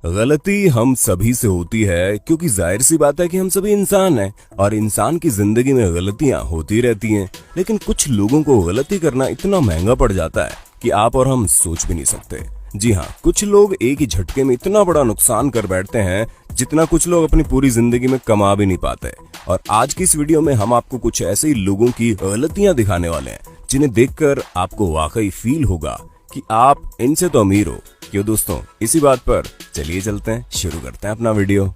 गलती हम सभी से होती है क्योंकि जाहिर सी बात है कि हम सभी इंसान हैं और इंसान की जिंदगी में गलतियां होती रहती हैं। लेकिन कुछ लोगों को गलती करना इतना महंगा पड़ जाता है कि आप और हम सोच भी नहीं सकते। जी हाँ, कुछ लोग एक ही झटके में इतना बड़ा नुकसान कर बैठते हैं जितना कुछ लोग अपनी पूरी जिंदगी में कमा भी नहीं पाते। और आज की इस वीडियो में हम आपको कुछ ऐसे ही लोगों की गलतियां दिखाने वाले हैं जिन्हें देखकर आपको वाकई फील होगा कि आप इनसे तो अमीर हो। क्यों दोस्तों, इसी बात पर चलिए चलते हैं, शुरू करते हैं अपना वीडियो।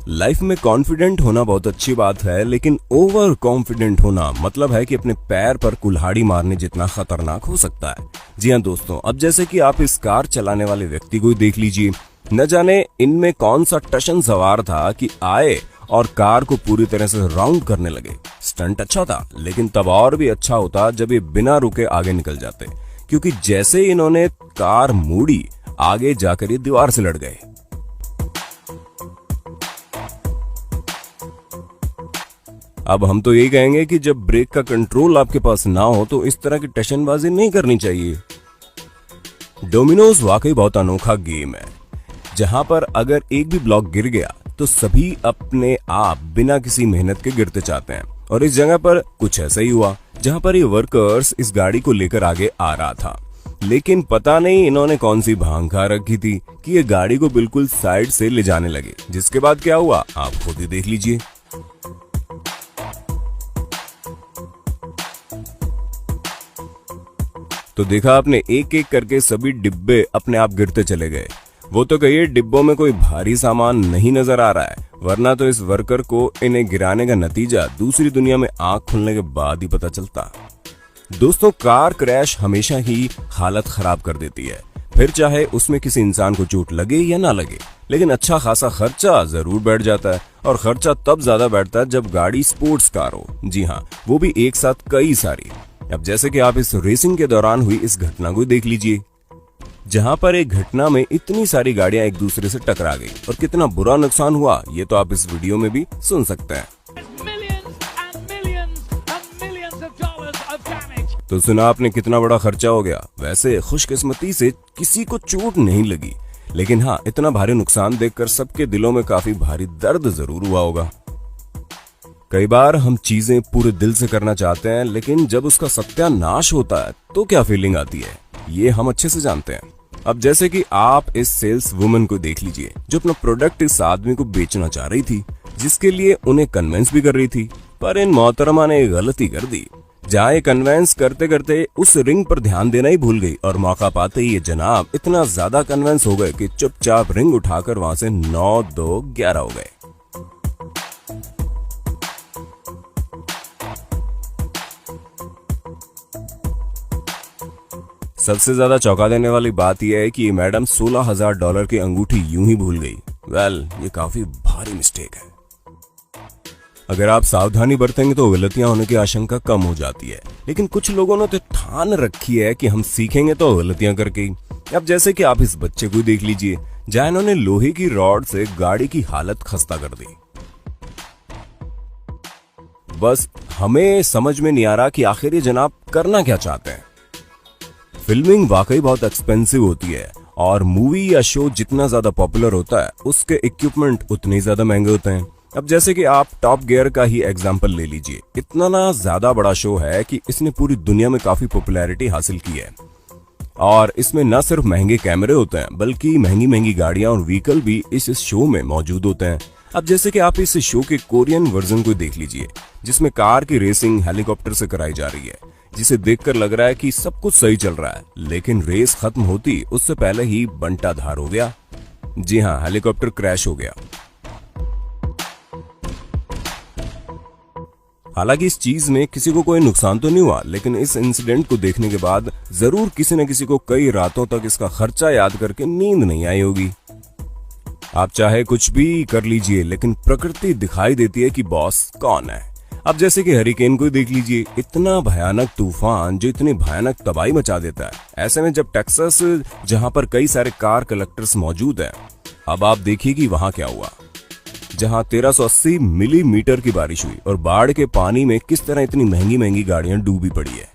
लाइफ में कॉन्फिडेंट होना बहुत अच्छी बात है, लेकिन ओवर कॉन्फिडेंट होना मतलब है कि अपने पैर पर कुल्हाड़ी मारने जितना खतरनाक हो सकता है। जी हाँ दोस्तों, अब जैसे कि आप इस कार चलाने वाले व्यक्ति को देख लीजिए। न जाने इनमें कौन सा टशन सवार था कि आए और कार को पूरी तरह से राउंड करने लगे। स्टंट अच्छा था, लेकिन तब और भी अच्छा होता जब ये बिना रुके आगे निकल जाते, क्योंकि जैसे ही इन्होंने कार मोड़ी आगे जाकर ये दीवार से लड़ गए। अब हम तो यही कहेंगे कि जब ब्रेक का कंट्रोल आपके पास ना हो तो इस तरह की टशनबाजी नहीं करनी चाहिए। डोमिनोज वाकई बहुत अनोखा गेम है, जहां पर अगर एक भी ब्लॉक गिर गया तो सभी अपने आप बिना किसी मेहनत के गिरते चाहते हैं। और इस जगह पर कुछ ऐसा ही हुआ, जहां पर ये वर्कर्स इस गाड़ी को लेकर आगे आ रहा था, लेकिन पता नहीं इन्होंने कौन सी भांग खा रखी थी कि ये गाड़ी को बिल्कुल साइड से ले जाने लगे। जिसके बाद क्या हुआ आप खुद ही देख लीजिए। तो देखा आपने, एक एक करके सभी डिब्बे अपने आप गिरते चले गए। वो तो कहिए डिब्बों में कोई भारी सामान नहीं नजर आ रहा है, वरना तो इस वर्कर को इन्हें गिराने का नतीजा दूसरी दुनिया में आंख खुलने के बाद ही पता चलता। दोस्तों, कार क्रैश हमेशा ही हालत खराब कर देती है, फिर चाहे उसमें किसी इंसान को चोट लगे या ना लगे, लेकिन अच्छा खासा खर्चा जरूर बैठ जाता है। और खर्चा तब ज्यादा बैठता है जब गाड़ी स्पोर्ट्स कार हो। जी हाँ, वो भी एक साथ कई सारी। अब जैसे कि आप इस रेसिंग के दौरान हुई इस घटना को देख लीजिए, जहां पर एक घटना में इतनी सारी गाड़ियां एक दूसरे से टकरा गई और कितना बुरा नुकसान हुआ ये तो आप इस वीडियो में भी सुन सकते हैं। तो सुना आपने कितना बड़ा खर्चा हो गया। वैसे खुशकिस्मती से किसी को चोट नहीं लगी, लेकिन हाँ, इतना भारी नुकसान देखकर सबके दिलों में काफी भारी दर्द जरूर हुआ होगा। कई बार हम चीजें पूरे दिल से करना चाहते हैं, लेकिन जब उसका सत्यानाश होता है तो क्या फीलिंग आती है ये हम अच्छे से जानते हैं। अब जैसे कि आप इस सेल्स वुमन को देख लीजिए, जो अपना प्रोडक्ट इस आदमी को बेचना चाह रही थी, जिसके लिए उन्हें कन्वेंस भी कर रही थी। पर इन मोहतरमा ने गलती कर दी, जहाँ ये कन्वेंस करते करते उस रिंग पर ध्यान देना ही भूल गई और मौका पाते ही ये जनाब इतना ज्यादा कन्वेंस हो गए कि चुपचाप रिंग उठाकर वहां से 9-2-11 हो गए। सबसे ज्यादा चौंका देने वाली बात यह है कि ये मैडम $16,000 की अंगूठी यूं ही भूल गई। ये काफी भारी मिस्टेक है। अगर आप सावधानी बरतेंगे तो गलतियां होने की आशंका कम हो जाती है, लेकिन कुछ लोगों ने तो ठान रखी है कि हम सीखेंगे तो गलतियां करके ही। अब जैसे कि आप इस बच्चे को देख लीजिए, जहां इन्होंने लोहे की रॉड से गाड़ी की हालत खस्ता कर दी। बस हमें समझ में नहीं आ रहा कि आखिर ये जनाब करना क्या चाहते हैं। फिल्मिंग वाकई बहुत एक्सपेंसिव होती है और मूवी या शो जितना ज्यादा पॉपुलर होता है उसके इक्विपमेंट उतने ज्यादा महंगे होते हैं। अब जैसे कि आप टॉप गियर का ही एग्जांपल ले लीजिए, इतना ना ज्यादा बड़ा शो है कि इसने पूरी दुनिया में काफी पॉपुलैरिटी हासिल की है। और इसमें न सिर्फ महंगे कैमरे होते हैं, बल्कि महंगी महंगी गाड़ियां और व्हीकल भी इस शो में मौजूद होते हैं। अब जैसे कि आप इस शो के कोरियन वर्जन को देख लीजिए, जिसमें कार की रेसिंग हेलीकॉप्टर से कराई जा रही है, जिसे देखकर लग रहा है कि सब कुछ सही चल रहा है, लेकिन रेस खत्म होती उससे पहले ही बंटाधार हो गया। जी हाँ, हेलीकॉप्टर क्रैश हो गया। हालांकि इस चीज में किसी को कोई नुकसान तो नहीं हुआ, लेकिन इस इंसिडेंट को देखने के बाद जरूर किसी न किसी को कई रातों तक इसका खर्चा याद करके नींद नहीं आई होगी। आप चाहे कुछ भी कर लीजिए, लेकिन प्रकृति दिखाई देती है कि बॉस कौन है। अब जैसे कि हरिकेन को देख लीजिए, इतना भयानक तूफान जो इतनी भयानक तबाही मचा देता है। ऐसे में जब टेक्सास, जहां पर कई सारे कार कलेक्टर्स मौजूद हैं, अब आप देखिए कि वहां क्या हुआ, जहां 1380 मिलीमीटर की बारिश हुई और बाढ़ के पानी में किस तरह इतनी महंगी महंगी गाड़ियां डूबी पड़ी है।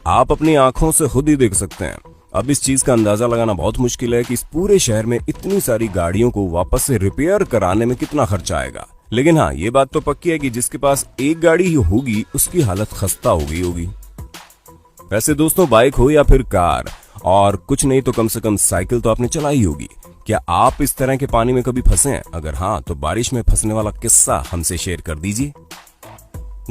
आप अपनी आंखों से खुद ही देख सकते हैं। अब इस चीज का अंदाजा लगाना बहुत मुश्किल है कि इस पूरे शहर में इतनी सारी गाड़ियों को वापस से रिपेयर कराने में कितना खर्चा आएगा। लेकिन हाँ, ये बात तो पक्की है कि जिसके पास एक गाड़ी ही होगी उसकी हालत खस्ता हो गई होगी। वैसे दोस्तों, बाइक हो या फिर कार, और कुछ नहीं तो कम से कम साइकिल तो आपने चलाई होगी। क्या आप इस तरह के पानी में कभी फंसे हैं? अगर हाँ, तो बारिश में फंसने वाला किस्सा हमसे शेयर कर दीजिए।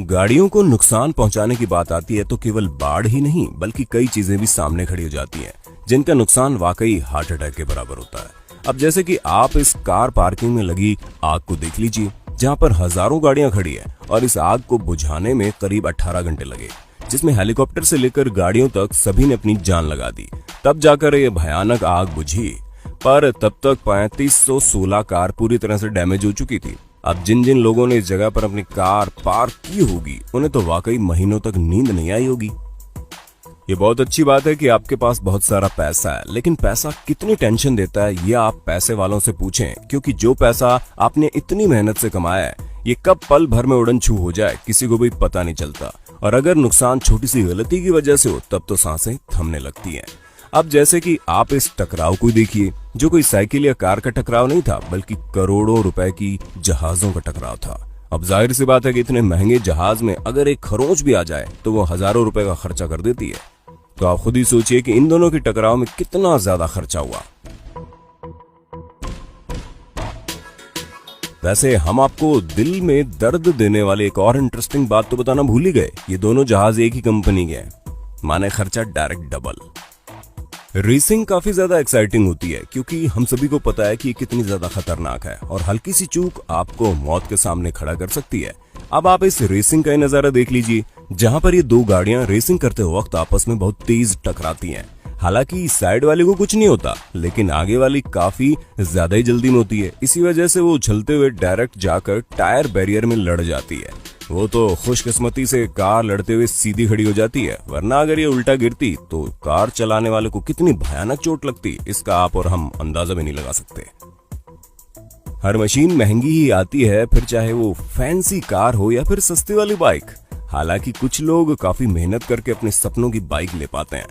गाड़ियों को नुकसान पहुंचाने की बात आती है तो केवल बाढ़ ही नहीं बल्कि कई चीजें भी सामने खड़ी हो जाती हैं, जिनका नुकसान वाकई हार्ट अटैक के बराबर होता है। अब जैसे कि आप इस कार पार्किंग में लगी आग को देख लीजिए, जहां पर हजारों गाड़ियां खड़ी है और इस आग को बुझाने में करीब 18 घंटे लगे, जिसमें हेलीकॉप्टर से लेकर गाड़ियों तक सभी ने अपनी जान लगा दी, तब जाकर ये भयानक आग बुझी। पर तब तक 3516 कार पूरी तरह से डैमेज हो चुकी थी। अब जिन जिन लोगों ने इस जगह पर अपनी कार पार्क की होगी, उन्हें तो वाकई महीनों तक नींद नहीं आई होगी। ये बहुत अच्छी बात है कि आपके पास बहुत सारा पैसा है, लेकिन पैसा कितनी टेंशन देता है ये आप पैसे वालों से पूछें, क्योंकि जो पैसा आपने इतनी मेहनत से कमाया है, ये कब पल भर में उड़न छू हो जाए किसी को भी पता नहीं चलता। और अगर नुकसान छोटी सी गलती की वजह से हो तब तो सांसें थमने लगती हैं। अब जैसे कि आप इस टकराव को देखिए, जो कोई साइकिल या कार का टकराव नहीं था बल्कि करोड़ों रुपए की जहाजों का टकराव था। अब जाहिर सी बात है कि इतने महंगे जहाज में अगर एक खरोंच भी आ जाए तो वो हजारों रुपए का खर्चा कर देती है। तो आप खुद ही सोचिए कि इन दोनों के टकराव में कितना ज्यादा खर्चा हुआ। वैसे हम आपको दिल में दर्द देने वाली एक और इंटरेस्टिंग बात तो बताना भूल ही गए। ये दोनों जहाज एक ही कंपनी के हैं, माने खर्चा डायरेक्ट डबल। रेसिंग काफी ज्यादा एक्साइटिंग होती है क्योंकि हम सभी को पता है कि ये कितनी ज्यादा खतरनाक है और हल्की सी चूक आपको मौत के सामने खड़ा कर सकती है। अब आप इस रेसिंग का नजारा देख लीजिए, जहां पर ये दो गाड़ियां रेसिंग करते वक्त आपस में बहुत तेज टकराती हैं। हालांकि साइड वाले को कुछ नहीं होता, लेकिन आगे वाली काफी ज्यादा ही जल्दी में होती है। इसी वजह से वो उछलते हुए डायरेक्ट जाकर टायर बैरियर में लड़ जाती है। वो तो खुशकिस्मती से कार लड़ते हुए सीधी खड़ी हो जाती है, वरना अगर ये उल्टा गिरती तो कार चलाने वाले को कितनी भयानक चोट लगती, इसका आप और हम अंदाजा भी नहीं लगा सकते। हर मशीन महंगी ही आती है, फिर चाहे वो फैंसी कार हो या फिर सस्ती वाली बाइक। हालांकि कुछ लोग काफी मेहनत करके अपने सपनों की बाइक ले पाते हैं,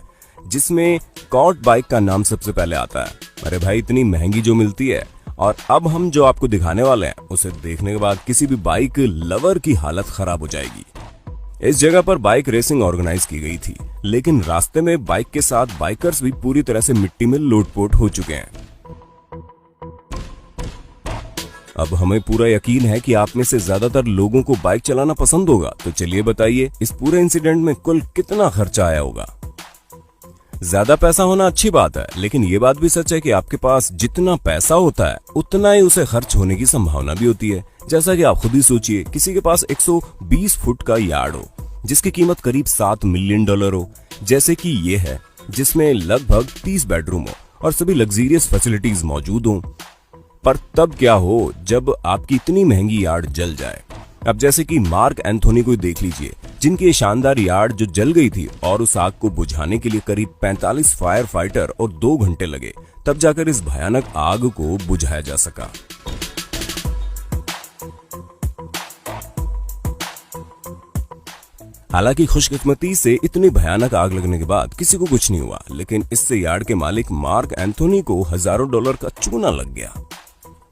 जिसमें कॉट बाइक का नाम सबसे पहले आता है। अरे भाई, इतनी महंगी जो मिलती है। और अब हम जो आपको दिखाने वाले हैं उसे देखने के बाद किसी भी बाइक लवर की हालत खराब हो जाएगी। इस जगह पर बाइक रेसिंग ऑर्गेनाइज की गई थी, लेकिन रास्ते में बाइक के साथ बाइकर्स भी पूरी तरह से मिट्टी में लोटपोट हो चुके हैं। अब हमें पूरा यकीन है कि आप में से ज्यादातर लोगों को बाइक चलाना पसंद होगा, तो चलिए बताइए इस पूरे इंसिडेंट में कुल कितना खर्चा आया होगा। ज्यादा पैसा होना अच्छी बात है, लेकिन ये बात भी सच है कि आपके पास जितना पैसा होता है उतना ही उसे खर्च होने की संभावना भी होती है। जैसा कि आप खुद ही सोचिए, किसी के पास 120 फुट का यार्ड हो जिसकी कीमत करीब $7 मिलियन हो, जैसे कि ये है, जिसमें लगभग 30 बेडरूम हो और सभी लग्जरियस फैसिलिटीज मौजूद हों। पर तब क्या हो जब आपकी इतनी महंगी यार्ड जल जाए। अब जैसे कि मार्क एंथोनी को देख लीजिए, जिनकी शानदार यार्ड जो जल गई थी और उस आग को बुझाने के लिए करीब 45 फायर फाइटर और 2 घंटे लगे, तब जाकर इस भयानक आग को बुझाया जा सका। हालांकि खुशकिस्मती से इतनी भयानक आग लगने के बाद किसी को कुछ नहीं हुआ, लेकिन इससे यार्ड के मालिक मार्क एंथोनी को हजारों डॉलर का चूना लग गया।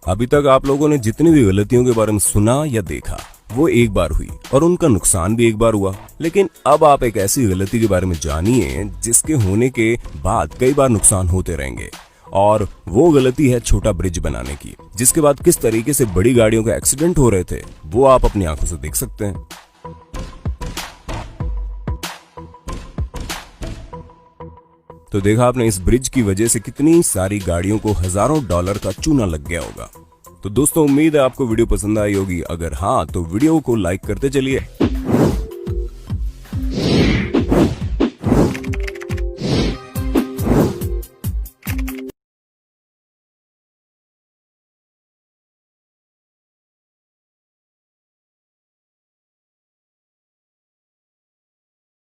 अभी तक आप लोगों ने जितनी भी गलतियों के बारे में सुना या देखा वो एक बार हुई और उनका नुकसान भी एक बार हुआ, लेकिन अब आप एक ऐसी गलती के बारे में जानिए जिसके होने के बाद कई बार नुकसान होते रहेंगे। और वो गलती है छोटा ब्रिज बनाने की, जिसके बाद किस तरीके से बड़ी गाड़ियों के एक्सीडेंट हो रहे थे वो आप अपनी आंखों से देख सकते हैं। तो देखा आपने, इस ब्रिज की वजह से कितनी सारी गाड़ियों को हजारों डॉलर का चूना लग गया होगा। तो दोस्तों, उम्मीद है आपको वीडियो पसंद आई होगी। अगर हाँ, तो वीडियो को लाइक करते चलिए